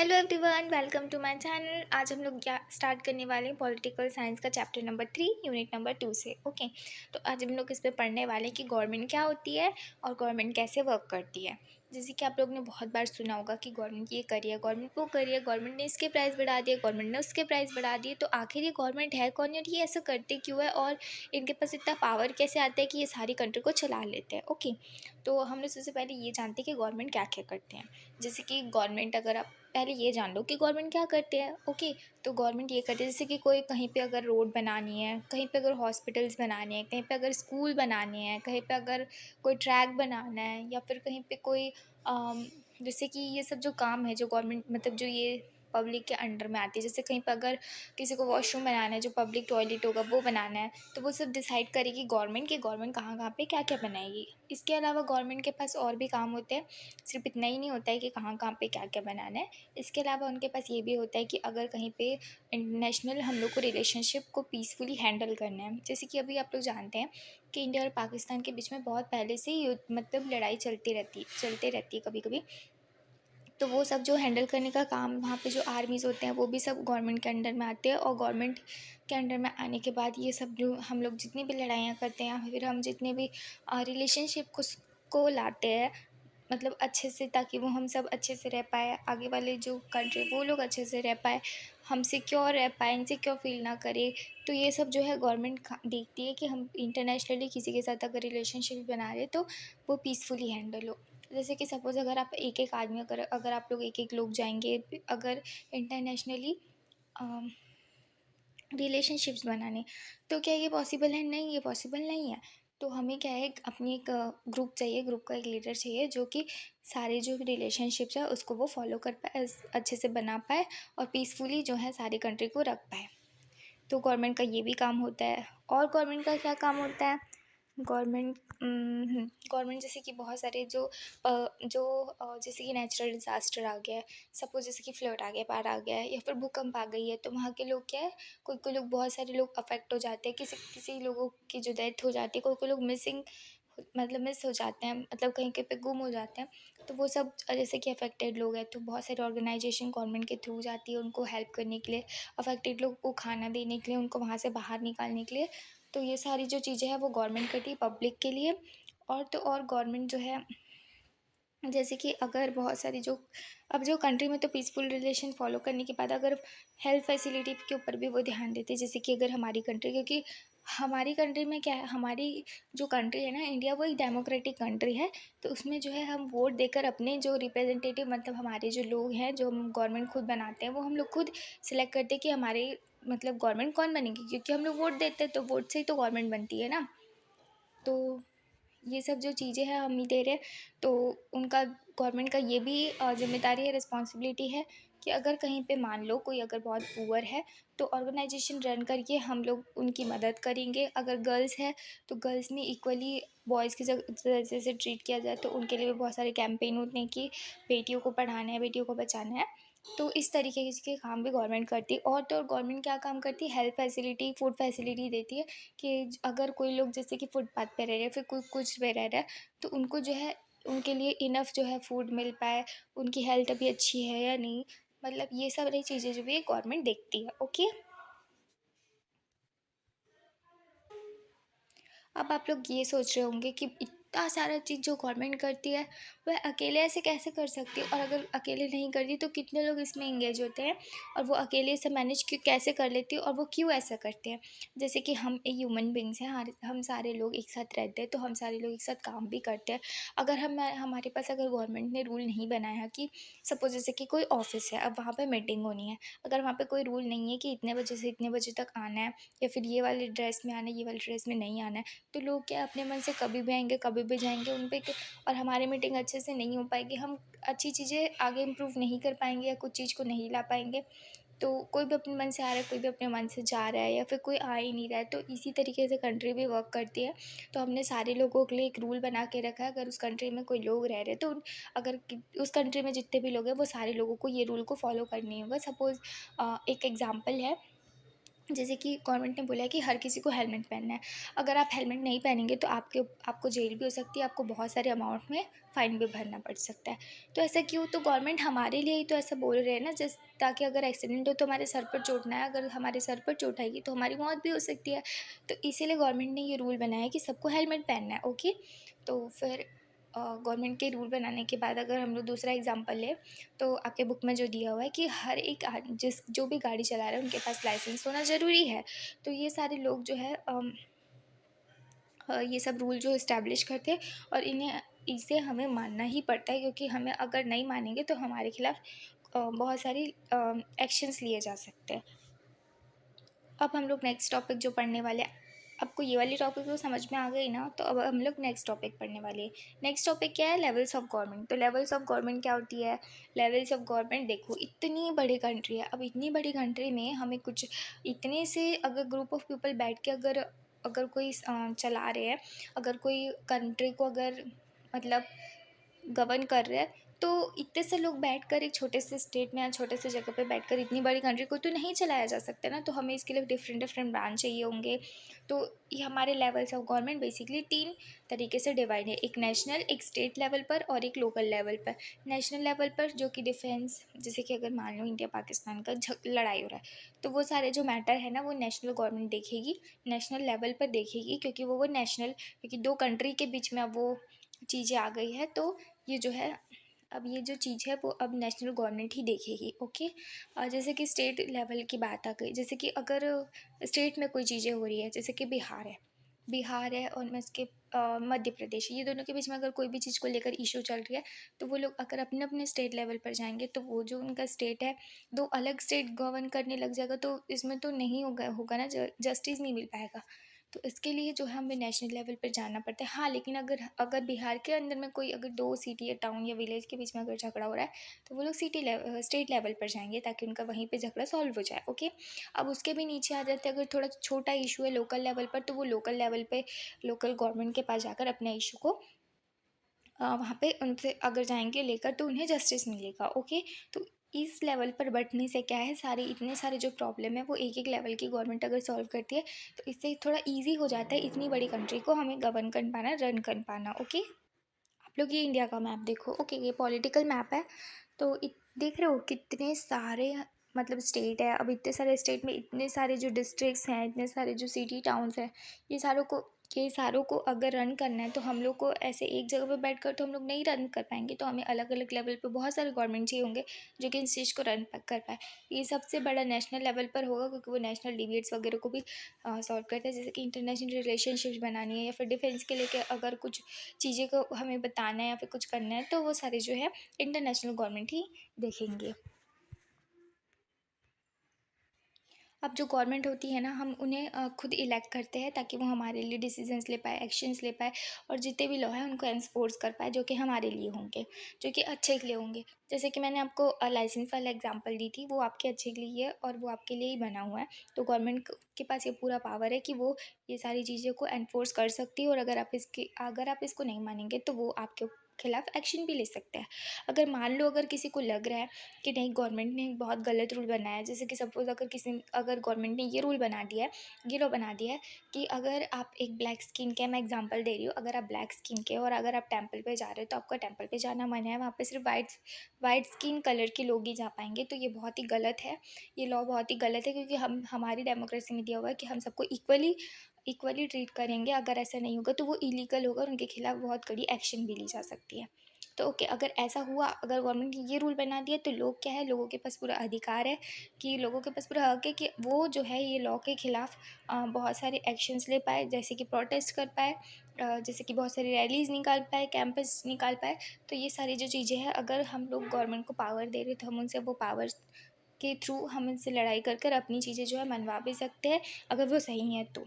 Hello everyone, welcome to my channel. आज हम लोग क्या स्टार्ट करने वाले हैं पॉलिटिकल साइंस का चैप्टर नंबर 3 यूनिट नंबर 2 से। ओके, तो आज हम लोग इस पे पढ़ने वाले हैं कि गवर्नमेंट क्या होती है और गवर्नमेंट कैसे वर्क करती है। जैसे कि आप लोग ने बहुत बार सुना होगा कि गवर्नमेंट ये करी है, गवर्नमेंट वो करी है, गवर्नमेंट ने इसके प्राइस बढ़ा दिए, गवर्नमेंट ने उसके प्राइस बढ़ा दिए। तो आखिर ये गवर्नमेंट है कौन और ये ऐसा करते क्यों है और इनके पास इतना पावर कैसे आता है कि ये सारी कंट्री को चला लेते हैं। ओके, तो हम लोग सबसे पहले ये जानते हैं कि गवर्नमेंट क्या क्या करते हैं। जैसे कि गवर्नमेंट, अगर आप पहले ये जान लो कि गवर्नमेंट क्या करते हैं। ओके, तो गवर्नमेंट ये करते हैं जैसे कि कोई कहीं पे अगर रोड बनानी है, कहीं पे अगर हॉस्पिटल्स बनाने हैं, कहीं पे अगर स्कूल बनाने हैं, कहीं पे अगर कोई ट्रैक बनाना है, या फिर कहीं पे कोई जैसे कि ये सब जो काम है जो गवर्नमेंट मतलब जो ये पब्लिक के अंडर में आती है। जैसे कहीं पर अगर किसी को वॉशरूम बनाना है, जो पब्लिक टॉयलेट होगा वो बनाना है, तो वो सब डिसाइड करेगी गवर्नमेंट कि गवर्नमेंट कहाँ कहाँ पे क्या क्या बनाएगी। इसके अलावा गवर्नमेंट के पास और भी काम होते हैं, सिर्फ इतना ही नहीं होता है कि कहाँ कहाँ पे क्या क्या बनाना है। इसके अलावा उनके पास ये भी होता है कि अगर कहीं पे इंटरनेशनल हम लोग को रिलेशनशिप को पीसफुली हैंडल करना है। जैसे कि अभी आप लोग जानते हैं कि इंडिया और पाकिस्तान के बीच में बहुत पहले से ही मतलब लड़ाई चलते रहती है कभी कभी। तो वो सब जो हैंडल करने का काम, वहाँ पे जो आर्मीज़ होते हैं वो भी सब गवर्नमेंट के अंडर में आते हैं। और गवर्नमेंट के अंडर में आने के बाद ये सब जो हम लोग जितनी भी लड़ाइयाँ करते हैं या फिर हम जितने भी रिलेशनशिप को लाते हैं मतलब अच्छे से, ताकि वो हम सब अच्छे से रह पाए, आगे वाले जो कंट्री वो लोग अच्छे से रह पाए, हम सिक्योर रह पाए, इनसिक्योर फील ना करें। तो ये सब जो है गवर्नमेंट देखती है कि हम इंटरनेशनली किसी के साथ अगर रिलेशनशिप बना रहे तो वो पीसफुली हैंडल हो। जैसे कि सपोज़ अगर आप एक एक आदमी, अगर अगर आप लोग एक एक लोग जाएंगे अगर इंटरनेशनली रिलेशनशिप्स बनाने, तो क्या ये पॉसिबल है? नहीं, ये पॉसिबल नहीं है। तो हमें क्या है, अपनी एक ग्रुप चाहिए, ग्रुप का एक लीडर चाहिए जो कि सारे जो रिलेशनशिप्स है उसको वो फॉलो कर पाए, अच्छे से बना पाए और पीसफुली जो है सारी कंट्री को रख पाए। तो गवर्नमेंट का ये भी काम होता है। और गवर्नमेंट का क्या काम होता है? गवर्नमेंट जैसे कि बहुत सारे जैसे कि नेचुरल डिज़ास्टर आ गया है, सपोज़ जैसे कि फ्लड आ गया, बाढ़ आ गया है या फिर भूकंप आ गई है, तो वहाँ के लोग क्या है, कोई कोई लोग, बहुत सारे लोग अफेक्ट हो जाते हैं, किसी किसी लोगों की जो डेथ हो जाती है, कोई कोई लोग मतलब मिस हो जाते हैं, मतलब कहीं कहीं पे गुम हो जाते हैं। तो वो सब जैसे कि अफेक्टेड लोग हैं, तो बहुत सारे ऑर्गेनाइजेशन गवर्नमेंट के थ्रू जाती है उनको हेल्प करने के लिए, अफेक्टेड लोगों को खाना देने के लिए, उनको वहाँ से बाहर निकालने के लिए। तो ये सारी जो चीज़ें हैं वो गवर्नमेंट करती है पब्लिक के लिए। और तो और गवर्नमेंट जो है, जैसे कि अगर बहुत सारी जो अब जो कंट्री में तो पीसफुल रिलेशन फॉलो करने के बाद अगर हेल्थ फैसिलिटी के ऊपर भी वो ध्यान देते हैं। जैसे कि अगर हमारी कंट्री, क्योंकि हमारी कंट्री में क्या है, हमारी जो कंट्री है ना इंडिया, वो एक डेमोक्रेटिक कंट्री है। तो उसमें जो है हम वोट देकर अपने जो रिप्रेजेंटेटिव, मतलब हमारे जो लोग हैं, जो हम गवर्नमेंट खुद बनाते हैं, वो हम लोग खुद सिलेक्ट करते हैं कि हमारे मतलब गवर्नमेंट कौन बनेगी, क्योंकि हम लोग वोट देते हैं तो वोट से ही तो गवर्नमेंट बनती है ना। तो ये सब जो चीज़ें हैं हम ही दे रहे हैं। तो उनका, गवर्नमेंट का ये भी ज़िम्मेदारी है, रिस्पॉन्सिबिलिटी है कि अगर कहीं पे मान लो कोई अगर बहुत पुअर है, तो ऑर्गेनाइजेशन रन करके हम लोग उनकी मदद करेंगे। अगर गर्ल्स है तो गर्ल्स में इक्वली बॉयज़ की जैसे से ट्रीट किया जाए, तो उनके लिए भी बहुत सारे कैंपेन होते हैं कि बेटियों को पढ़ाना है, बेटियों को बचाना है। तो इस तरीके के काम भी गवर्नमेंट करती है। और तो और गवर्नमेंट क्या काम करती है, हेल्थ फैसिलिटी, फूड फैसिलिटी देती है कि अगर कोई लोग जैसे कि फुटपाथ पे रह रहे हैं, फिर कोई कुछ पे रह रहा है, तो उनको जो है उनके लिए इनफ जो है फूड मिल पाए, उनकी हेल्थ अभी अच्छी है या नहीं, मतलब ये सारी चीज़ें जो भी गवर्नमेंट देखती है। ओके, अब आप लोग ये सोच रहे होंगे कि इतना सारा चीज़ जो गवर्नमेंट करती है वह अकेले ऐसे कैसे कर सकती है, और अगर अकेले नहीं करती तो कितने लोग इसमें इंगेज होते हैं, और वो अकेले से मैनेज क्यों कैसे कर लेती है, और वो क्यों ऐसा करते हैं। जैसे कि हम एक ह्यूमन बींग्स हैं, हम सारे लोग एक साथ रहते हैं, तो हम सारे लोग एक साथ काम भी करते हैं। अगर हम हमारे पास अगर गवर्नमेंट ने रूल नहीं बनाया कि सपोज जैसे कि कोई ऑफिस है, अब वहाँ पर मीटिंग होनी है, अगर वहाँ पर कोई रूल नहीं है कि इतने बजे से इतने बजे तक आना है, या फिर ये वाले ड्रेस में आना है, ये वाले ड्रेस में नहीं आना है, तो लोग क्या अपने मन से कभी भी आएँगे, कभी भी जाएँगे उन पे और हमारी मीटिंग अच्छे से नहीं हो पाएगी, हम अच्छी चीज़ें आगे इम्प्रूव नहीं कर पाएँगे या कुछ चीज़ को नहीं ला पाएँगे। तो कोई भी अपने मन से आ रहा है, कोई भी अपने मन से जा रहा है, या फिर कोई आ ही नहीं रहा है। तो इसी तरीके से कंट्री भी वर्क करती है। तो हमने सारे लोगों के लिए एक रूल बना के रखा है, अगर उस कंट्री में कोई लोग रह रहे हैं तो अगर उस कंट्री में जितने भी लोग हैं वो सारे लोगों को ये रूल को फॉलो करनी होगा। सपोज़ एक एग्ज़ाम्पल है, जैसे कि गवर्नमेंट ने बोला है कि हर किसी को हेलमेट पहनना है। अगर आप हेलमेट नहीं पहनेंगे तो आपको जेल भी हो सकती है, आपको बहुत सारे अमाउंट में फ़ाइन भी भरना पड़ सकता है। तो ऐसा क्यों? तो गवर्नमेंट हमारे लिए ही तो ऐसा बोल रहे हैं ना, ताकि अगर एक्सीडेंट हो तो हमारे सर पर चोट ना आए, अगर हमारे सर पर चोट आएगी तो हमारी मौत भी हो सकती है। तो इसीलिए गवर्नमेंट ने ये रूल बनाया है कि सबको हेलमेट पहनना है, ओके। तो फिर गवर्नमेंट के रूल बनाने के बाद अगर हम लोग दूसरा एग्जांपल लें, तो आपके बुक में जो दिया हुआ है कि हर एक जो भी गाड़ी चला रहा है उनके पास लाइसेंस होना ज़रूरी है। तो ये सारे लोग जो है ये सब रूल जो इस्टेब्लिश करते हैं, और इसे हमें मानना ही पड़ता है, क्योंकि हमें अगर नहीं मानेंगे तो हमारे खिलाफ बहुत सारी एक्शंस लिए जा सकते हैं। अब हम लोग नेक्स्ट टॉपिक जो पढ़ने वाले हैं, आपको ये वाली टॉपिक तो समझ में आ गई ना, तो अब हम लोग नेक्स्ट टॉपिक पढ़ने वाले हैं। नेक्स्ट टॉपिक क्या है? Levels of government. तो लेवल्स ऑफ गवर्नमेंट क्या होती है? लेवल्स ऑफ गवर्नमेंट, देखो इतनी बड़ी कंट्री है, अब इतनी बड़ी कंट्री में हमें कुछ इतने से अगर ग्रुप ऑफ पीपल बैठ के अगर अगर कोई चला रहे हैं, अगर कोई कंट्री को अगर मतलब गवर्न कर रहे हैं, तो इतने से लोग बैठकर एक छोटे से स्टेट में या छोटे से जगह पे बैठकर इतनी बड़ी कंट्री को तो नहीं चलाया जा सकता ना, तो हमें इसके लिए डिफरेंट डिफरेंट ब्रांच चाहिए होंगे। तो ये हमारे लेवल्स ऑफ गवर्नमेंट बेसिकली 3 तरीके से डिवाइड है, एक नेशनल, एक स्टेट लेवल पर और एक लोकल लेवल पर। नेशनल लेवल पर जो कि डिफेंस, जैसे कि अगर मान लो इंडिया पाकिस्तान का लड़ाई हो रहा है, तो वो सारे जो मैटर है ना वो नेशनल गवर्नमेंट देखेगी, नेशनल लेवल पर देखेगी, क्योंकि वो नेशनल, क्योंकि 2 कंट्री के बीच में अब वो चीज़ें आ गई है, तो ये जो है अब ये जो चीज़ है वो अब नेशनल गवर्नमेंट ही देखेगी, ओके। जैसे कि स्टेट लेवल की बात आ गई, जैसे कि अगर स्टेट में कोई चीज़ें हो रही है, जैसे कि बिहार है और मैं इसके मध्य प्रदेश है, ये दोनों के बीच में अगर कोई भी चीज़ को लेकर इशू चल रही है, तो वो लोग अगर अपने अपने स्टेट लेवल पर जाएंगे, तो वो जो उनका स्टेट है, दो अलग स्टेट गवर्न करने लग जाएगा, तो इसमें तो नहीं होगा होगा ना, जस्टिस नहीं मिल पाएगा। तो इसके लिए जो है हमें नेशनल लेवल पर जाना पड़ता है। हाँ, लेकिन अगर अगर बिहार के अंदर में कोई अगर 2 सिटी या टाउन या विलेज के बीच में अगर झगड़ा हो रहा है, तो वो लोग स्टेट लेवल पर जाएँगे, ताकि उनका वहीं पे झगड़ा सॉल्व हो जाए, ओके। अब उसके भी नीचे आ जाते हैं, अगर थोड़ा छोटा इश्यू है लोकल लेवल पर, तो वो लोकल लेवल पे लोकल गवर्नमेंट के पास जाकर अपने इश्यू को वहाँ पे उनसे अगर जाएँगे लेकर, तो उन्हें जस्टिस मिलेगा, ओके। तो इस लेवल पर बढ़ने से क्या है, सारे इतने सारे जो प्रॉब्लम है वो एक-एक लेवल की गवर्नमेंट अगर सॉल्व करती है, तो इससे थोड़ा ईज़ी हो जाता है इतनी बड़ी कंट्री को हमें गवर्न कर पाना, रन कर पाना, ओके। आप लोग ये इंडिया का मैप देखो, ओके, ये पॉलिटिकल मैप है। तो देख रहे हो कितने सारे मतलब स्टेट है, अब इतने सारे स्टेट में इतने सारे जो डिस्ट्रिक्ट्स हैं, इतने सारे जो सिटी टाउन्स हैं, ये सारों को ये सारों को अगर रन करना है, तो हम लोग को ऐसे एक जगह पे बैठ कर तो हम लोग नहीं रन कर पाएंगे, तो हमें अलग अलग लेवल पे बहुत सारे गवर्नमेंट चाहिए होंगे जो कि इस चीज़ को रन कर पाए। ये सबसे बड़ा नेशनल लेवल पर होगा, क्योंकि वो नेशनल डिबेट्स वगैरह को भी सॉल्व करता है, जैसे कि इंटरनेशनल रिलेशनशिप्स बनानी है या फिर डिफेंस के लेके अगर कुछ चीज़ें को हमें बताना है या फिर कुछ करना है, तो वो सारे जो है इंटरनेशनल गवर्नमेंट ही देखेंगे। अब जो गवर्नमेंट होती है ना, हम उन्हें खुद इलेक्ट करते हैं, ताकि वो हमारे लिए डिसीजंस ले पाए, एक्शंस ले पाए, और जितने भी लॉ है उनको एनफोर्स कर पाए, जो कि हमारे लिए होंगे, जो कि अच्छे के लिए होंगे। जैसे कि मैंने आपको लाइसेंस वाला एग्जांपल दी थी, वो आपके अच्छे के लिए है और वो आपके लिए ही बना हुआ है। तो गवर्नमेंट के पास ये पूरा पावर है कि वो ये सारी चीज़ों को एनफोर्स कर सकती है, और अगर आप इसको नहीं मानेंगे, तो वो आपके खिलाफ एक्शन भी ले सकते हैं। अगर मान लो अगर किसी को लग रहा है कि नहीं, गवर्नमेंट ने बहुत गलत रूल बनाया है, जैसे कि सपोज़ अगर गवर्नमेंट ने ये रूल बना दिया है, ये लॉ बना दिया है कि अगर आप एक ब्लैक स्किन के, मैं एग्जांपल दे रही हूँ, अगर आप ब्लैक स्किन के और अगर आप टेंपल पे जा रहे हो, तो आपका टेंपल पे जाना मना है, वहाँ पे सिर्फ वाइट स्किन कलर के लोग ही जा पाएंगे, तो ये बहुत ही गलत है। ये लॉ बहुत ही गलत है, क्योंकि हम हमारी डेमोक्रेसी में दिया हुआ है कि हम सबको इक्वली इक्वली ट्रीट करेंगे। अगर ऐसा नहीं होगा तो वो इलीगल होगा और उनके खिलाफ बहुत कड़ी एक्शन भी ली जा सकती है। तो ओके, अगर ऐसा हुआ, अगर गवर्नमेंट ने ये रूल बना दिया, तो लोग क्या है, लोगों के पास पूरा अधिकार है, कि लोगों के पास पूरा हक है कि वो जो है ये लॉ के खिलाफ बहुत सारे एक्शंस ले पाए, जैसे कि प्रोटेस्ट कर पाए, जैसे कि बहुत सारी रैलीज निकाल पाए, कैंपस निकाल पाए। तो ये सारी जो चीज़ें हैं, अगर हम लोग गवर्नमेंट को पावर दे रहे, तो हम उनसे वो पावर के थ्रू हम इनसे लड़ाई कर कर अपनी चीज़ें जो है मनवा भी सकते हैं, अगर वो सही हैं तो।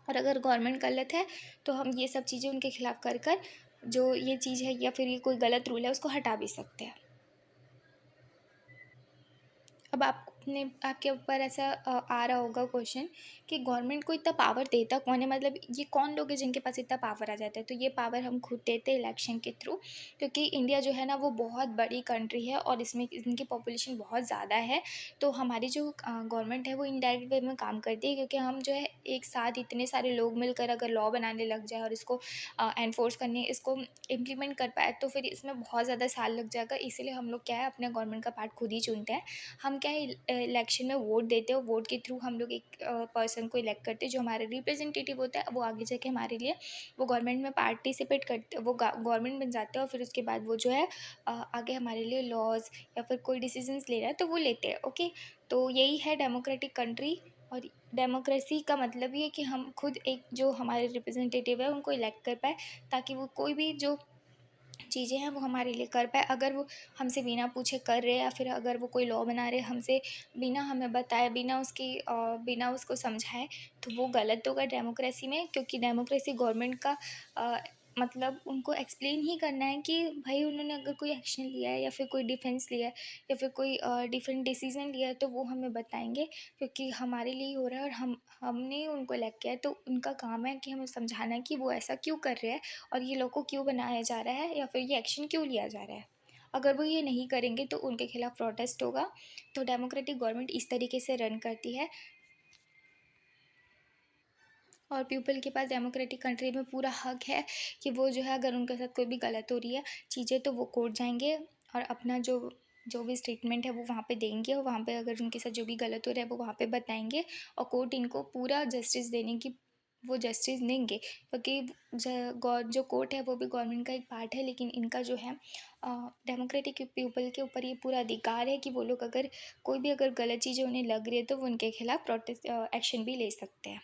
और अगर गवर्नमेंट गलत है, तो हम ये सब चीज़ें उनके खिलाफ कर कर जो ये चीज़ है या फिर ये कोई गलत रूल है उसको हटा भी सकते हैं। अब आप आपके ऊपर ऐसा आ रहा होगा क्वेश्चन कि गवर्नमेंट को इतना पावर देता कौन है, मतलब ये कौन लोग हैं जिनके पास इतना पावर आ जाता है। तो ये पावर हम खुद देते हैं इलेक्शन के थ्रू, क्योंकि इंडिया जो है ना वो बहुत बड़ी कंट्री है और इसमें इनकी पॉपुलेशन बहुत ज़्यादा है। तो हमारी जो गवर्नमेंट है वो इनडायरेक्ट वे में काम करती है, क्योंकि हम जो है एक साथ इतने सारे लोग मिलकर अगर लॉ बनाने लग जाए और इसको एनफोर्स करने, इसको इम्प्लीमेंट कर पाए, तो फिर इसमें बहुत ज़्यादा साल लग जाएगा। इसीलिए हम लोग क्या है अपने गवर्नमेंट का पार्ट खुद ही चुनते हैं। हम क्या है इलेक्शन में वोट देते हैं और वोट के थ्रू हम लोग एक पर्सन को इलेक्ट करते हैं जो हमारे रिप्रेजेंटेटिव होता है। वो आगे जाके हमारे लिए वो गवर्नमेंट में पार्टिसिपेट करते, वो गवर्नमेंट बन जाते हैं और फिर उसके बाद वो जो है आगे हमारे लिए लॉज या फिर कोई डिसीजंस ले रहा है तो वो लेते हैं। ओके, तो यही है डेमोक्रेटिक कंट्री। और डेमोक्रेसी का मतलब ये है कि हम खुद एक जो हमारे रिप्रेजेंटेटिव है उनको इलेक्ट कर पाए, ताकि वो कोई भी जो चीज़ें हैं वो हमारे लिए कर पाए। अगर वो हमसे बिना पूछे कर रहे हैं या फिर अगर वो कोई लॉ बना रहे हैं हमसे बिना हमें बताए, बिना उसकी बिना उसको समझाए, तो वो गलत होगा डेमोक्रेसी में। क्योंकि डेमोक्रेसी गवर्नमेंट का अ, मतलब उनको एक्सप्लेन ही करना है कि भाई उन्होंने अगर कोई एक्शन लिया है या फिर कोई डिफेंस लिया है या फिर कोई डिफरेंट डिसीजन लिया है तो वो हमें बताएंगे, क्योंकि हमारे लिए ही हो रहा है और हमने ही उनको इलेक्ट किया है। तो उनका काम है कि हमें समझाना है कि वो ऐसा क्यों कर रहे हैं और ये लोग को क्यों बनाया जा रहा है या फिर ये एक्शन क्यों लिया जा रहा है। अगर वो ये नहीं करेंगे तो उनके खिलाफ प्रोटेस्ट होगा। तो डेमोक्रेटिक गवर्नमेंट इस तरीके से रन करती है। और पीपल के पास डेमोक्रेटिक कंट्री में पूरा हक है कि वो जो है अगर उनके साथ कोई भी गलत हो रही है चीज़ें तो वो कोर्ट जाएंगे और अपना जो जो भी स्टेटमेंट है वो वहाँ पे देंगे और वहाँ पे अगर उनके साथ जो भी गलत हो रहा है वो वहाँ पे बताएंगे और कोर्ट इनको पूरा जस्टिस देने की वो जस्टिस देंगे। क्योंकि जो कोर्ट है वो भी गवर्नमेंट का एक पार्ट है, लेकिन इनका जो है डेमोक्रेटिक पीपल के ऊपर ये पूरा अधिकार है कि वो लोग अगर कोई भी अगर गलत चीज़ें उन्हें लग रही है तो वो उनके खिलाफ प्रोटेस्ट एक्शन भी ले सकते हैं।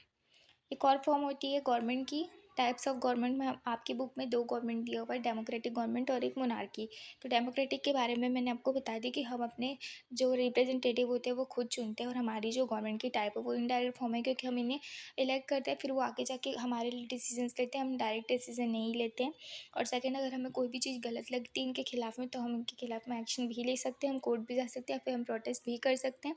एक और फॉर्म होती है गवर्नमेंट की। टाइप्स ऑफ गवर्नमेंट में आपकी बुक में दो गवर्नमेंट दिया हुआ है, डेमोक्रेटिक गवर्नमेंट और एक मोनार्की। तो डेमोक्रेटिक के बारे में मैंने आपको बता दी कि हम अपने जो रिप्रेजेंटेटिव होते हैं वो खुद चुनते हैं और हमारी जो गवर्नमेंट की टाइप है वो इनडायरेक्ट फॉर्म है, क्योंकि हम इन्हें इलेक्ट करते हैं फिर वो आगे जाके हमारे लिए डिसीजंस लेते हैं, हम डायरेक्ट डिसीजन नहीं लेते हैं। और सेकेंड, अगर हमें कोई भी चीज़ गलत लगती है इनके खिलाफ में तो हम इनके खिलाफ में एक्शन भी ले सकते हैं, हम कोर्ट भी जा सकते हैं, फिर हम प्रोटेस्ट भी कर सकते हैं।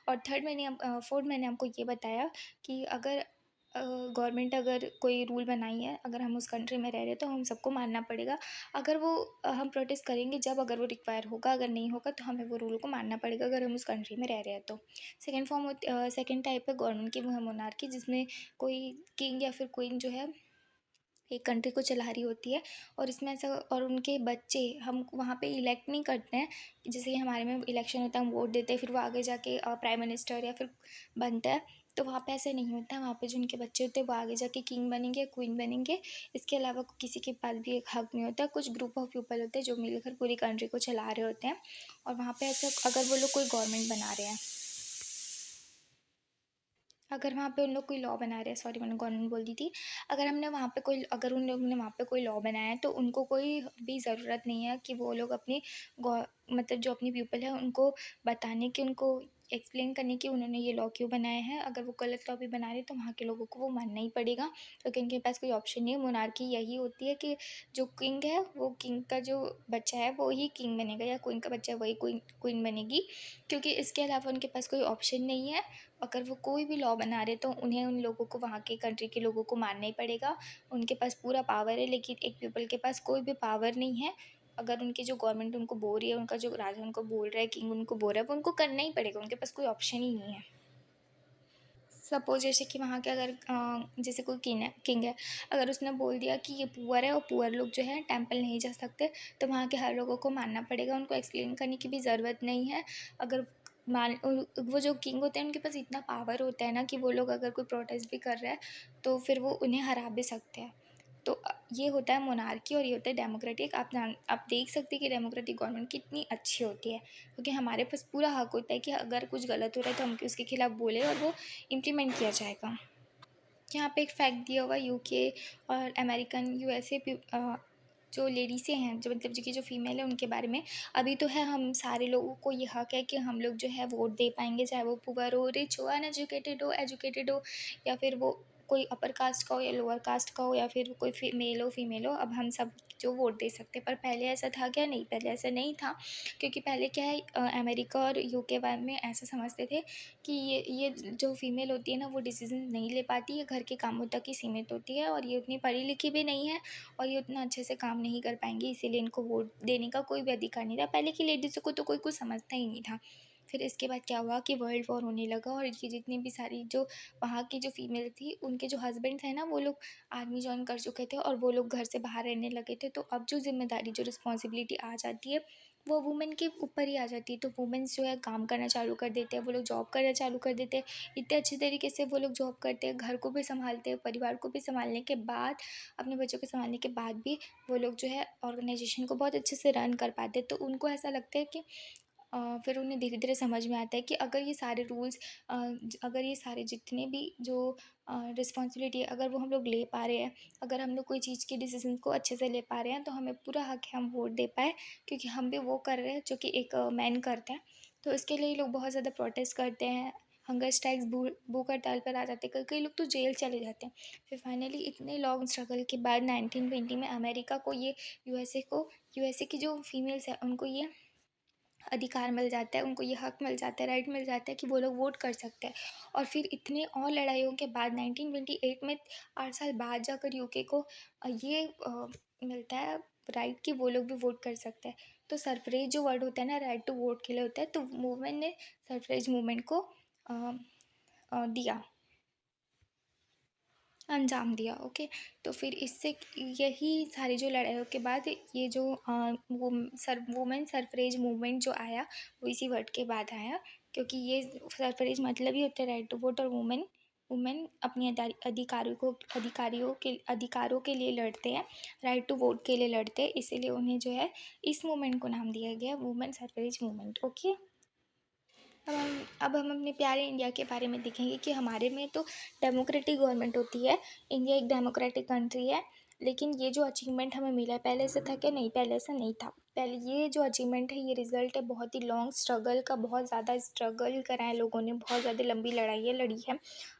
और फोर्थ मैंने आपको ये बताया कि अगर गवर्नमेंट अगर कोई रूल बनाई है, अगर हम उस कंट्री में रह रहे हैं तो हम सबको मानना पड़ेगा। अगर वो हम प्रोटेस्ट करेंगे जब अगर वो रिक्वायर होगा, अगर नहीं होगा तो हमें वो रूल को मानना पड़ेगा अगर हम उस कंट्री में रह रहे हैं तो। सेकेंड टाइप है गवर्नमेंट की, वो है मोनार्की, जिसमें कोई किंग या फिर क्वीन जो है एक कंट्री को चला रही होती है। और इसमें ऐसा और उनके बच्चे हम वहाँ पे इलेक्ट नहीं करते हैं। जैसे कि हमारे में इलेक्शन होता है, हम वोट देते हैं, फिर वो आगे जाके प्राइम मिनिस्टर या फिर बनता है। तो वहाँ पे ऐसे नहीं होता है, वहाँ पे जो उनके बच्चे होते हैं वो आगे जाके किंग बनेंगे, क्वीन बनेंगे। इसके अलावा किसी के पास भी एक हक नहीं होता। कुछ ग्रुप ऑफ पीपल होते हैं जो मिलकर पूरी कंट्री को चला रहे होते हैं। और वहाँ पे ऐसा अगर वो लोग कोई गवर्नमेंट बना रहे हैं, अगर वहाँ पे उन लोग कोई लॉ बना रहे हैं, सॉरी मैंने गवर्नमेंट बोल दी थी। अगर उन लोगों ने वहाँ पे कोई लॉ बनाया है तो उनको कोई भी ज़रूरत नहीं है कि वो लोग अपनी गौ मतलब जो अपनी पीपल है उनको बताने की, उनको एक्सप्लेन करने की उन्होंने ये लॉ क्यों बनाए हैं। अगर वो गलत लॉ भी बना रहे हैं तो वहाँ के लोगों को वो मानना ही पड़ेगा, क्योंकि उनके पास कोई ऑप्शन नहीं है। मोनार्की यही होती है कि जो किंग है वो किंग का जो बच्चा है वो ही किंग बनेगा, या क्वीन का बच्चा है वही क्वीन बनेगी, क्योंकि इसके अलावा उनके पास कोई ऑप्शन नहीं है। अगर वो कोई भी लॉ बना रहे तो उन्हें उन लोगों को वहाँ के कंट्री के लोगों को मानना ही पड़ेगा। उनके पास पूरा पावर है, लेकिन एक पीपल के पास कोई भी पावर नहीं है। अगर उनकी जो गवर्नमेंट उनको बोल रही है, उनका जो राजा उनको बोल रहा है, किंग उनको बोल रहा है, वो उनको करना ही पड़ेगा, उनके पास कोई ऑप्शन ही नहीं है। सपोज़ जैसे कि वहाँ के अगर जैसे कोई किंग है, अगर उसने बोल दिया कि ये पुअर है और पुअर लोग जो है टेंपल नहीं जा सकते, तो वहाँ के हर लोगों को मानना पड़ेगा, उनको एक्सप्लेन करने की भी ज़रूरत नहीं है। अगर वो जो किंग होते हैं उनके पास इतना पावर होता है ना कि वो लोग अगर कोई प्रोटेस्ट भी कर रहा है तो फिर वो उन्हें हरा भी सकते हैं। तो ये होता है मोनार्की और ये होता है डेमोक्रेटिक। आप देख सकते हैं कि डेमोक्रेटिक गवर्नमेंट कितनी अच्छी होती है, क्योंकि हमारे पास पूरा हक होता है कि अगर कुछ गलत हो रहा है तो हम उसके खिलाफ बोलें और वो इम्प्लीमेंट किया जाएगा। यहाँ पे एक फैक्ट दिया हुआ यूके और अमेरिकन यूएसए जो लेडीज़ें हैं, जो मतलब जो कि जो फीमेल है उनके बारे में। अभी तो है हम सारे लोगों को ये हक है कि हम लोग जो है वोट दे पाएंगे, चाहे वो पुअर हो, रिच हो, अनएजुकेटेड हो, एजुकेटेड हो, या फिर वो कोई अपर कास्ट का हो या लोअर कास्ट का हो या फिर कोई मेल हो फीमेल हो, अब हम सब जो वोट दे सकते हैं। पर पहले ऐसा था क्या? नहीं, पहले ऐसा नहीं था, क्योंकि पहले क्या है, अमेरिका और यूके बारे में ऐसा समझते थे कि ये जो फीमेल होती है ना, वो डिसीजन नहीं ले पाती, ये घर के कामों तक ही सीमित होती है और ये उतनी पढ़ी लिखी भी नहीं है और ये उतना अच्छे से काम नहीं कर पाएंगी, इसीलिए इनको वोट देने का कोई भी अधिकार नहीं था। पहले की लेडीज़ को तो कोई कुछ समझता ही नहीं था। फिर इसके बाद क्या हुआ कि वर्ल्ड वॉर होने लगा और ये जितनी भी सारी जो वहाँ की जो फीमेल थी, उनके जो हस्बैंड थे ना, वो लोग आर्मी जॉइन कर चुके थे और वो लोग घर से बाहर रहने लगे थे। तो अब जो जिम्मेदारी, जो रिस्पॉन्सिबिलिटी आ जाती है, वो वुमेन के ऊपर ही आ जाती है। तो वुमेन्स जो है काम करना चालू कर देते हैं, वो लोग जॉब करना चालू कर देते हैं। इतने अच्छे तरीके से वो लोग जॉब करते हैं, घर को भी संभालते हैं, परिवार को भी संभालने के बाद, अपने बच्चों को संभालने के बाद भी वो लोग जो है ऑर्गेनाइजेशन को बहुत अच्छे से रन कर पाते हैं। तो उनको ऐसा लगता है कि फिर उन्हें धीरे धीरे समझ में आता है कि अगर ये सारे रूल्स, अगर ये सारे जितने भी जो रिस्पॉन्सिबिलिटी है, अगर वो हम लोग ले पा रहे हैं, अगर हम लोग कोई चीज़ के डिसीजन को अच्छे से ले पा रहे हैं, तो हमें पूरा हक है हम वोट दे पाए, क्योंकि हम भी वो कर रहे हैं जो कि एक मैन करते हैं। तो इसके लिए लोग बहुत ज़्यादा प्रोटेस्ट करते हैं, हंगर स्ट्राइक्स, भूख हड़ताल पर आ जाते हैं, कई कई लोग तो जेल चले जाते हैं। फिर फाइनली इतने लॉन्ग स्ट्रगल के बाद 1920 में अमेरिका को ये, यूएसए की जो फीमेल्स हैं उनको ये अधिकार मिल जाता है, उनको ये हक मिल जाता है, राइट मिल जाता है कि वो लोग वोट कर सकते हैं। और फिर इतने और लड़ाइयों के बाद 1928 में, 8 साल बाद जाकर यूके को ये मिलता है राइट कि वो लोग भी वोट कर सकते हैं। तो सरफरेज जो वर्ड होता है ना, राइट टू वोट के लिए होता है। तो मूवमेंट ने सरफरेज मूवमेंट को दिया, अंजाम दिया। ओके। तो फिर इससे यही सारी जो लड़ाइयों के बाद ये जो वो वुमेन सरफरेज मूवमेंट जो आया, वो इसी वर्ड के बाद आया, क्योंकि ये सरफरेज मतलब ही होता है राइट टू वोट, और वुमेन वुमेन अपनी अधिकारों के लिए लड़ते हैं, राइट टू वोट के लिए लड़ते हैं, इसीलिए उन्हें जो है इस मूवमेंट को नाम दिया गया वुमेन सरफरेज मूवमेंट। ओके। अब हम अपने प्यारे इंडिया के बारे में देखेंगे कि हमारे में तो डेमोक्रेटिक गवर्नमेंट होती है। इंडिया एक डेमोक्रेटिक कंट्री है। लेकिन ये जो अचीवमेंट हमें मिला है, पहले से था क्या? नहीं, पहले ऐसा नहीं था। पहले ये जो अचीवमेंट है, ये रिजल्ट है बहुत ही लॉन्ग स्ट्रगल का। बहुत ज़्यादा स्ट्रगल करा है लोगों ने, बहुत ज़्यादा लंबी लड़ाइयाँ लड़ी है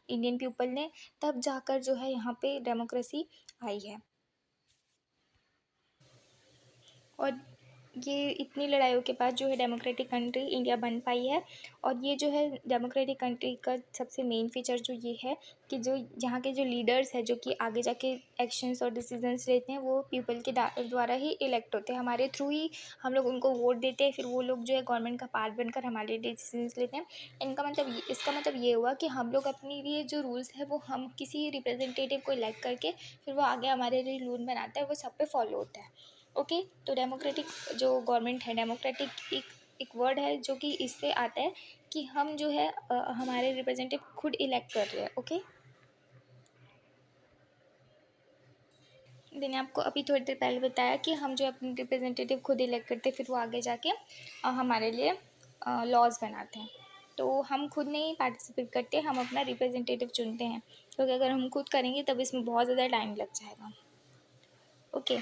इंडियन पीपल ने, तब जाकर जो है यहाँ पे डेमोक्रेसी आई है। और ये इतनी लड़ाइयों के बाद जो है डेमोक्रेटिक कंट्री इंडिया बन पाई है। और ये जो है डेमोक्रेटिक कंट्री का सबसे मेन फीचर जो ये है कि जो यहाँ के जो लीडर्स हैं, जो कि आगे जाके एक्शंस और डिसीजंस लेते हैं, वो पीपल के द्वारा ही इलेक्ट होते हैं, हमारे थ्रू ही हम लोग उनको वोट देते हैं। फिर वो लोग जो है गवर्नमेंट का पार्ट बनकर हमारे डिसीजंस लेते हैं। इसका मतलब ये हुआ कि हम लोग अपनी लिए जो रूल्स है, वो हम किसी रिप्रेजेंटेटिव को इलेक्ट करके फिर वो आगे हमारे लिए रूल बनाता है, वो सब पे फॉलो होता है। ओके। तो डेमोक्रेटिक जो गवर्नमेंट है, डेमोक्रेटिक एक वर्ड है जो कि इससे आता है कि हम जो है हमारे रिप्रेजेंटेटिव खुद इलेक्ट कर रहे हैं। ओके। मैंने आपको अभी थोड़ी देर पहले बताया कि हम जो अपने रिप्रेजेंटेटिव खुद इलेक्ट करते हैं, फिर वो आगे जाके हमारे लिए लॉज बनाते हैं। तो हम खुद नहीं पार्टिसिपेट करते, हम अपना रिप्रेजेंटेटिव चुनते हैं, क्योंकि अगर हम खुद करेंगे तब इसमें बहुत ज़्यादा टाइम लग जाएगा। ओके।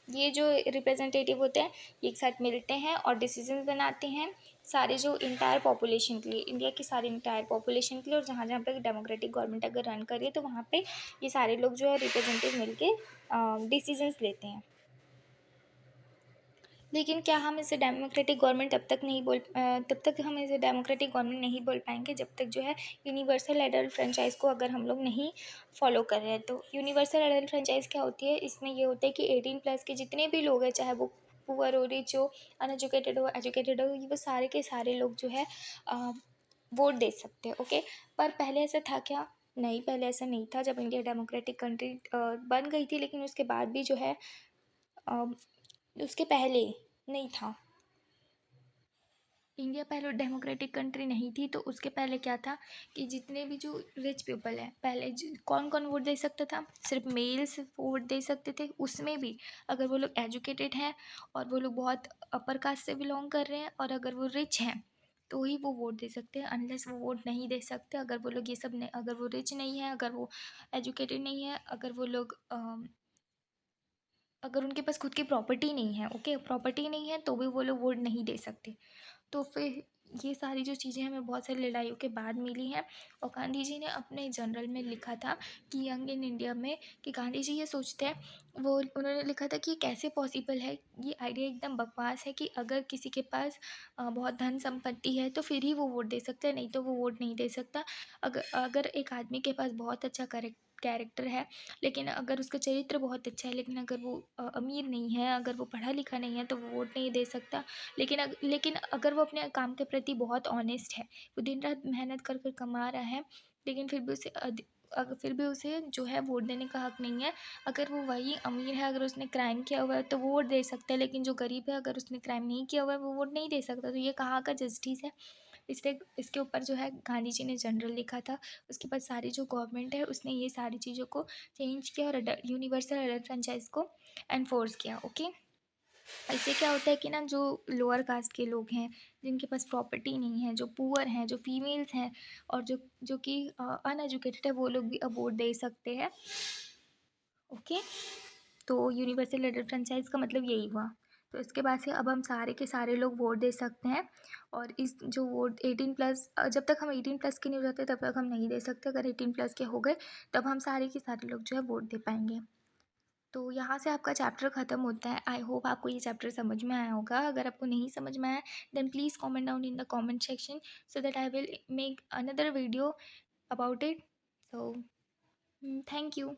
ये जो रिप्रेजेंटेटिव होते हैं, ये एक साथ मिलते हैं और डिसीजन बनाते हैं सारे जो इंटायर पॉपुलेशन के लिए, इंडिया की सारी इंटायर पॉपुलेशन के लिए। और जहाँ जहाँ पे डेमोक्रेटिक गवर्नमेंट अगर रन कर रही है, तो वहाँ पे ये सारे लोग जो है रिप्रेजेंटेटिव मिलके डिसीजंस लेते हैं। लेकिन क्या हम इसे डेमोक्रेटिक गवर्नमेंट तब तक हम इसे डेमोक्रेटिक गवर्नमेंट नहीं बोल पाएंगे, जब तक जो है यूनिवर्सल एडल्ट फ्रेंचाइज को अगर हम लोग नहीं फॉलो कर रहे हैं। तो यूनिवर्सल एडल्ट फ्रेंचाइज क्या होती है? इसमें ये होता है कि 18+ के जितने भी लोग हैं, चाहे वो पुअर हो, रिच हो, अनएजुकेटेड हो, एजुकेटेड हो, ये वो सारे के सारे लोग जो है वोट दे सकते हैं। ओके। पर पहले ऐसा था क्या? नहीं, पहले ऐसा नहीं था जब इंडिया डेमोक्रेटिक कंट्री बन गई थी। लेकिन उसके बाद भी जो है अ, उसके पहले नहीं था। इंडिया पहले डेमोक्रेटिक कंट्री नहीं थी, तो उसके पहले क्या था कि जितने भी जो रिच पीपल हैं, पहले कौन कौन वोट दे सकता था? सिर्फ मेल्स वोट दे सकते थे। उसमें भी अगर वो लोग एजुकेटेड हैं और वो लोग बहुत अपर कास्ट से बिलोंग कर रहे हैं, और अगर वो रिच हैं, तो ही वो वोट दे सकते हैं। अनलेस वो वोट नहीं दे सकते अगर वो लोग ये सब नहीं, अगर वो रिच नहीं है, अगर वो एजुकेटेड नहीं है, अगर वो लोग अगर उनके पास खुद की प्रॉपर्टी नहीं है। ओके, प्रॉपर्टी नहीं है तो भी वो लोग वोट नहीं दे सकते। तो फिर ये सारी जो चीज़ें हमें बहुत सारी लड़ाइयों के बाद मिली हैं। और गांधी जी ने अपने जनरल में लिखा था कि यंग इन इंडिया में, कि गांधी जी ये सोचते हैं, वो उन्होंने लिखा था कि कैसे पॉसिबल है, ये आइडिया एकदम बकवास है कि अगर किसी के पास बहुत धन संपत्ति है तो फिर ही वो वोट दे सकता है, नहीं तो वो वोट नहीं दे सकता। अगर अगर एक आदमी के पास बहुत अच्छा कैरेक्टर है, लेकिन अगर उसका चरित्र बहुत अच्छा है, लेकिन अगर वो अमीर नहीं है, अगर वो पढ़ा लिखा नहीं है, तो वो वोट नहीं दे सकता। लेकिन अगर वो अपने काम के प्रति बहुत ऑनेस्ट है, वो दिन रात मेहनत कर कर कमा रहा है, लेकिन फिर भी उसे जो है वोट देने का हक नहीं है। अगर वो वही अमीर है, अगर उसने क्राइम किया हुआ है तो वो वोट दे सकता है, लेकिन जो गरीब है अगर उसने क्राइम नहीं किया हुआ है वो वोट नहीं दे सकता। तो ये कहाँ का जस्टिस है? इसलिए इसके ऊपर जो है गांधी जी ने जनरल लिखा था। उसके बाद सारी जो गवर्नमेंट है उसने ये सारी चीज़ों को चेंज किया और यूनिवर्सल अडल्ट फ्रेंचाइज को एनफोर्स किया। ओके, इससे क्या होता है कि ना, जो लोअर कास्ट के लोग हैं, जिनके पास प्रॉपर्टी नहीं है, जो पुअर हैं, जो फीमेल्स हैं, और जो जो कि अनएजुकेटेड है, वो लोग भी अब वोट दे सकते हैं। ओके, तो यूनिवर्सल अडल्ट फ्रेंचाइज का मतलब यही हुआ। तो इसके बाद से अब हम सारे के सारे लोग वोट दे सकते हैं। और इस जो वोट 18+, जब तक हम 18+ के नहीं हो जाते तब तक हम नहीं दे सकते। अगर 18+ के हो गए तब हम सारे के सारे लोग जो है वोट दे पाएंगे। तो यहाँ से आपका चैप्टर ख़त्म होता है। आई होप आपको ये चैप्टर समझ में आया होगा। अगर आपको नहीं समझ में आया, then please comment down in the comment section, so that I will make another video about it. So thank you.